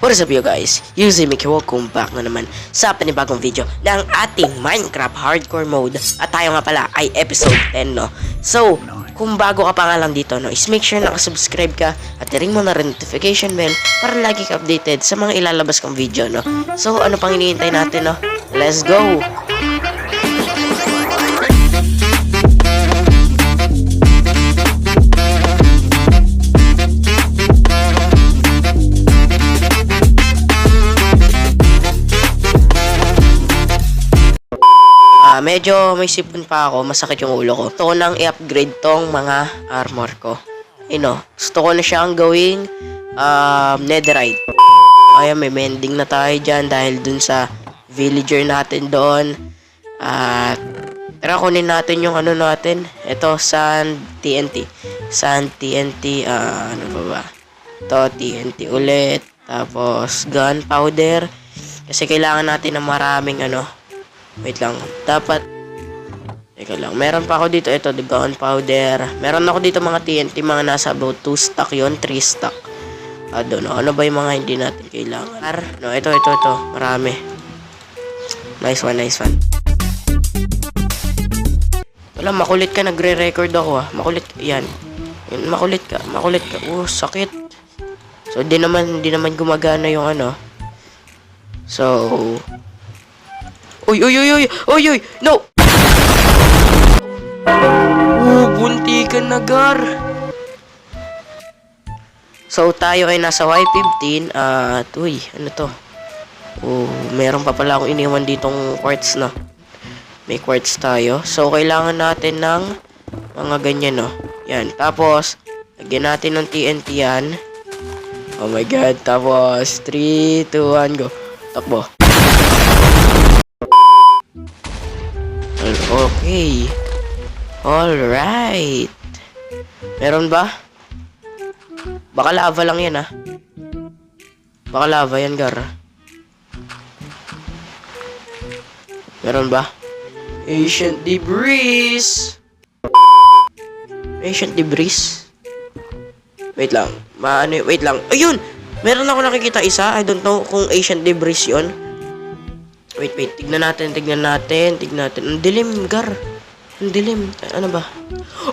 What is up you guys? Yuzi Miki, welcome back na naman sa panibagong video ng ating Minecraft Hardcore Mode. At tayo nga pala ay episode 10, no? So, kung bago ka pa nga lang dito, no, is make sure nakasubscribe ka at i-ring mo na rin notification bell para lagi ka updated sa mga ilalabas kong video, no? So, ano pang hinihintay natin, no? Let's go! Medyo may sipon pa ako, masakit yung ulo ko. Gusto ko nang i-upgrade tong mga armor ko. Gusto ko na siyang gawing netherite. Ayan, may mending na tayo dyan dahil dun sa villager natin doon. Tara, kunin natin yung ano natin. Ito, sand TNT. Sand TNT, ano ba? Ito, TNT ulit. Tapos, gunpowder. Kasi kailangan natin ng maraming wait lang. Dapat teka lang. Meron pa ako dito. Ito, the gunpowder. Meron ako dito mga TNT. Mga nasa about 2 stack yon, 3 stack. Ano ba yung mga hindi natin kailangan? No, ito. Marami. Nice one. Wala, makulit ka. Nagre-record ako, Makulit ka. Yan. Makulit ka. Sakit. So, hindi naman gumagana yung So, Uy, no! Bunti ka na, Gar. So, tayo ay nasa Y15 at, ano to? Meron pa pala akong iniwan ditong quartz, no? May quartz tayo. So, kailangan natin ng mga ganyan, no? Yan. Tapos, lagyan natin ng TNT yan. Oh my God. Tapos, 3, 2, 1, go. Takbo. Okay. Alright. Meron ba? Baka lava lang yan, Baka lava yan, Gar. Meron ba? Ancient debris. Wait lang. Wait lang. Ayun! Meron ako nakikita isa. I don't know kung ancient debris yon. Wait. Tignan natin. Ang dilim, Gar. Ang dilim. Ano ba?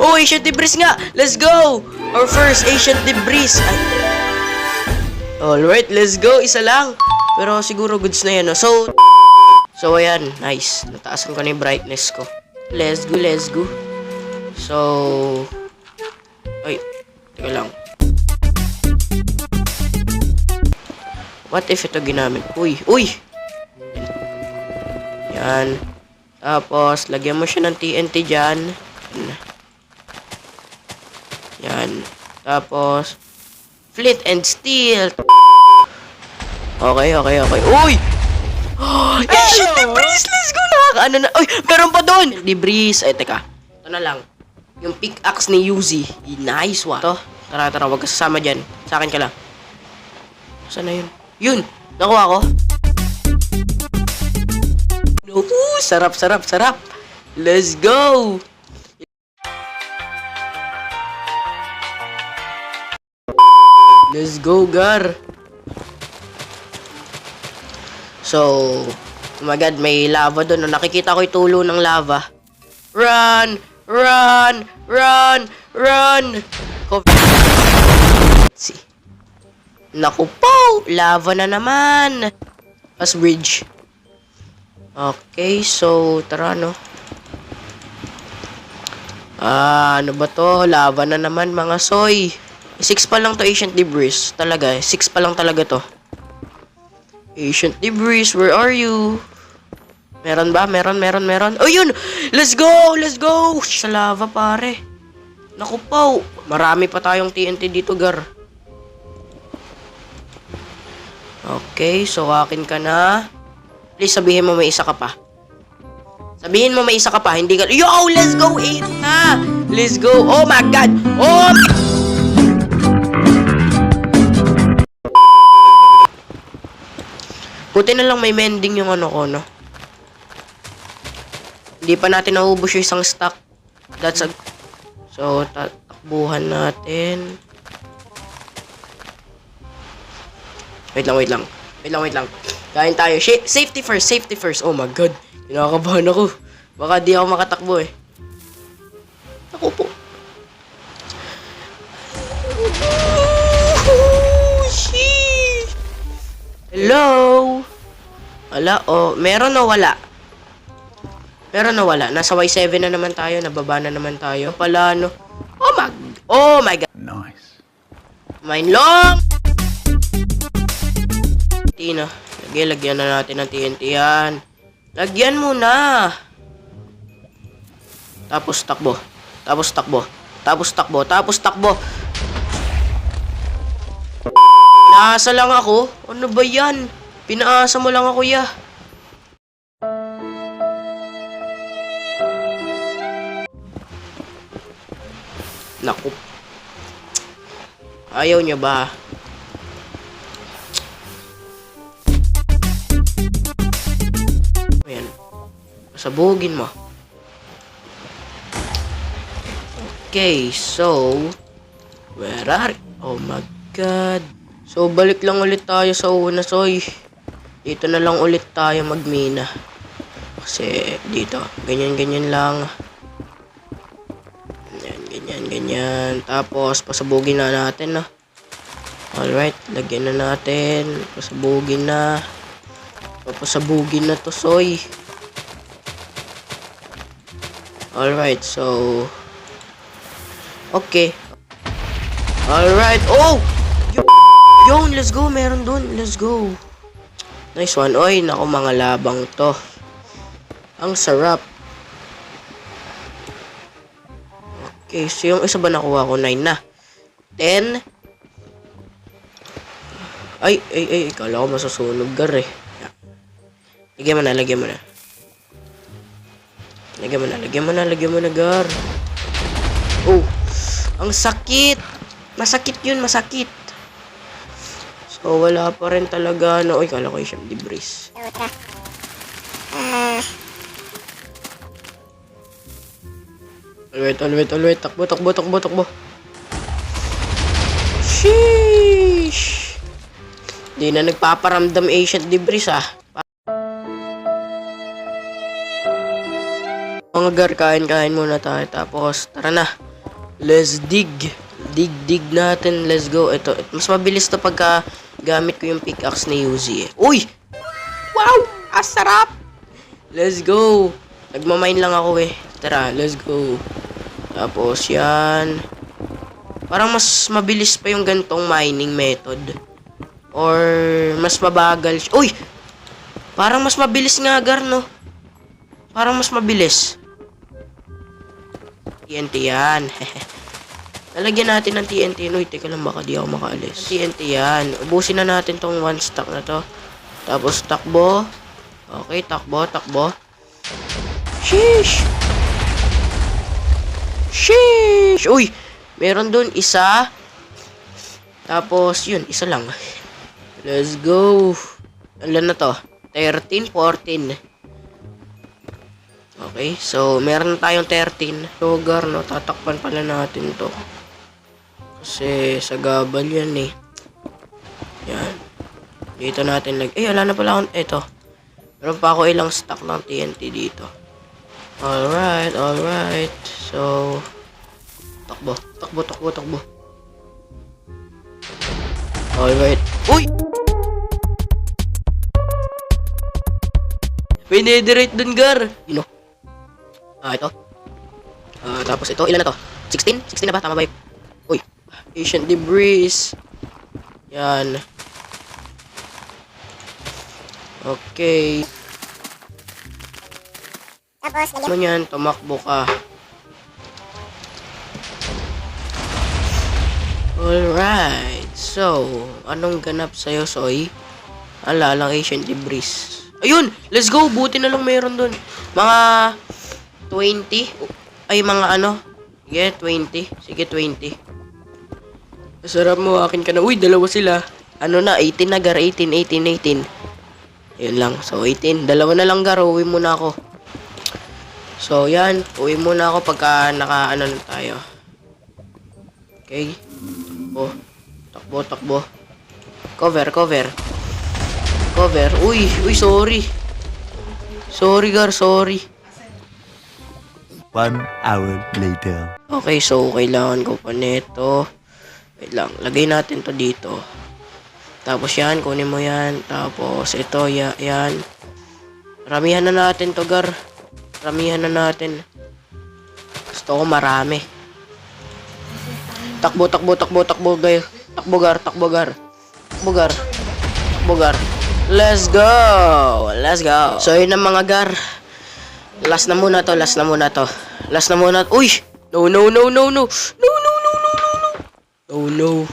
Oh, ancient debris nga! Let's go! Our first ancient debris. Alright, let's go. Isa lang. Pero siguro goods na yan, no? So, ayan. Nice. Nataasan ko na yung brightness ko. Let's go. So, ay, teka lang. What if ito ginamit? Uy! Yan. Tapos, lagyan mo siya ng TNT dyan. Yan. Tapos, flint and steel. Okay. Uy! Ancient debris! Let's go! Nakakaano na. Uy! Meron pa doon! Debris. Ay, teka. Ito na lang. Yung pickaxe ni Yuzi. Nice one. Ito. Tara. Huwag ka sasama dyan. Sa akin ka lang. Saan na yun? Yun! Nakuha ko. Sarap. Let's go! Let's go, Gar. So, oh my God, may lava doon. Nakikita ko yung tulo ng lava. Run! See. Naku po! Lava na naman! As bridge. Okay, so, tara, no? Ano ba to? Lava na naman, mga soy. 6 pa lang to, ancient debris. Talaga, 6 pa lang talaga to. Ancient debris, where are you? Meron ba? Meron. Oh, yun! Let's go! Sa lava, pare. Naku po! Marami pa tayong TNT dito, Gar. Okay, so akin ka na. Please, sabihin mo may isa ka pa. Hindi ka... Yo! Let's go! 8 na! Let's go! Oh my God! Oh! Buti na lang may mending yung ko, no? Hindi pa natin naubos yung isang stack. So, tatakbuhan natin. Wait lang, wait lang. Wait lang, wait lang. Kain tayo. Safety first, safety first. Oh my god. Kinakabahan ako. Baka di ako makatakbo eh. Ako po. Sheesh. Hello? Wala, oh. Meron o wala? Meron o wala? Nasa Y7 na naman tayo. Nababa na naman tayo. Pala, no? Oh my god. Nice. Mine long! Tina. Lagyan na natin ng TNT yan. Lagyan mo na. Tapos takbo. Tapos takbo. Tapos takbo. Tapos takbo. Naasa lang ako. Ano ba yan? Pinaasa mo lang ako, ya. Naku. Ayaw niya ba? Ayan. Pasabugin mo. Okay, so where are you? Oh my god. So balik lang ulit tayo sa una, soy. Dito na lang ulit tayo magmina. Kasi dito, ganyan lang. Ganyan. Tapos, pasabugin na natin, no? Alright, lagyan na natin. Pasabugin na. Papasabugin na to, soy. Alright, so okay. Alright, oh! Yun, let's go, meron dun. Let's go. Nice one. Oy, naku, mga labang to. Ang sarap. Okay, so yung isa ba nakuha ko? 9 na. 10. Ay, kala ko masusunog, gar eh. Lagyan mo na. Lagyan mo na, gar. Oh, ang sakit. Masakit yun, masakit. So, wala pa rin talaga na. Uy, kala ko yung debris. Alright. Takbo. Sheesh. Di na nagpaparamdam ancient debris, ah. Mga gar, kain muna tayo. Tapos, tara na. Let's dig. Dig natin. Let's go. Ito, mas mabilis to pagka gamit ko yung pickaxe ni Uzi eh. Uy! Wow! Sarap! Let's go. Nagmamine lang ako eh. Tara, let's go. Tapos yan. Parang mas mabilis pa yung gantong mining method. Or mas mabagal. Uy! Parang mas mabilis nga, gar, no? Parang mas mabilis. TNT yan. Lalagyan natin ng TNT. Uy, teka lang, baka di ako makaalis. TNT yan. Ubusin na natin tong one stack na to. Tapos takbo. Okay, takbo. Sheesh! Uy! Meron dun isa. Tapos, yun, isa lang. Let's go. Ilan na to? 13, 14. Okay, so, meron tayong 13. Sugar, no? Tatakpan pala natin to. Kasi, sa gabal yan, eh. Yan. Dito natin wala na pala akong, eto. Meron pa ako ilang stack ng TNT dito. Alright. So, takbo. Alright. Uy! May netherite dun, gar. Ito. Tapos ito, ilan na to? 16? 16 na ba? Tama ba yun? Uy, ancient debris. Yan. Okay. Tapos, Ano yan? Tumakbo ka. Alright. So, anong ganap sa'yo, Soy? Lang ancient debris. Ayun! Let's go! Buti na lang meron dun. Mga 20. Ay, mga ano. Yeah, 20. Sige, 20. Masarap mo. Akin ka na. Uy, dalawa sila. Ano na? 18 na, gar. 18. Ayun lang. So, 18. Dalawa na lang, gar. Uwi muna ako. So, yan. Uwi muna ako pagka naka-ano na tayo. Okay. Takbo. Cover, cover. Cover. Uy, sorry. Sorry, Gar, sorry. 1 hour later. Okay, so kailangan ko pa nito. Wait lang, lagay natin to dito. Tapos yan, kunin mo yan. Tapos ito, yan. Ramihan na natin to, Gar. Ramihan na natin. Gusto ko marami. Takbo, Gar. Takbo, Gar. Takbo, Gar. Let's go! Let's go! So, yun ang mga Gar. Last na muna to. Uy! No. Oh no.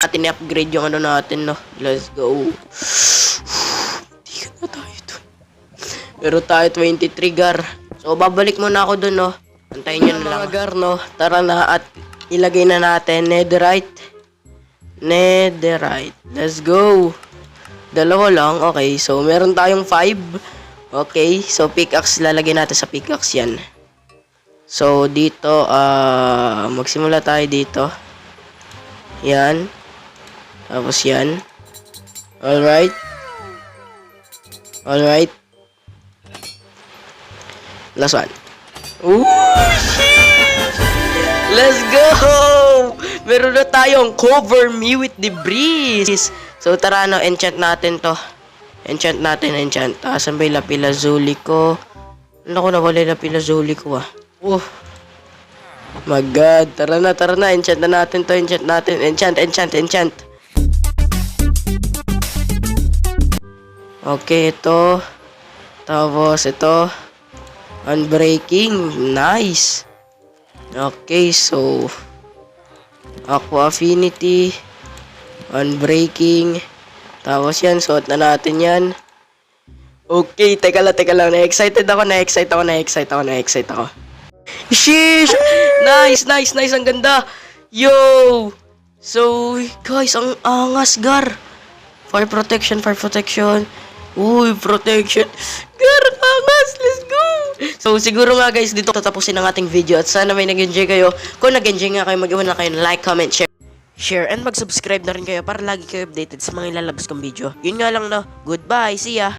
Natin i-upgrade yung ano natin, no? Let's go. Hindi ka na tayo dun. Pero tayo 23, Gar. So, babalik muna ako dun, no? Antayin nyo na lang. Mga Gar, no? Tara na at ilagay na natin netherite. Let's go. Dalawa lang. Okay, so meron tayong 5. Okay, so pickaxe lalagay natin sa pickaxe yan. So, dito, magsimula tayo dito. Yan. Tapos yan. Alright. Last one. Ooh, shit! Let's go! Meron na tayong cover me with debris. So, tara, no, enchant natin to. Enchant. Saan ba yung lapilazuli ko? Naku, nawala yung lapilazuli ko, ah. Oh. My God. Tara na. Enchant na natin to. Enchant. Okay, ito. Tapos, ito. Unbreaking. Nice. Okay, so Aqua Affinity, Unbreaking. Tapos yan, suot na natin yan. Okay, teka lang. Na-excite ako. Sheesh! Nice. Ang ganda. Yo! So, guys, ang angas, Gar. Fire protection. Uy, protection. Gar, angas. Let's go! So, siguro nga, guys, dito tatapusin ang ating video. At sana may nag-enjoy kayo. Kung nag-enjoy nga kayo, mag-iwan na kayo ng like, comment, share, and mag-subscribe na rin kayo para lagi kayo updated sa mga ilalabas kong video. Yun nga lang, no? Goodbye. See ya!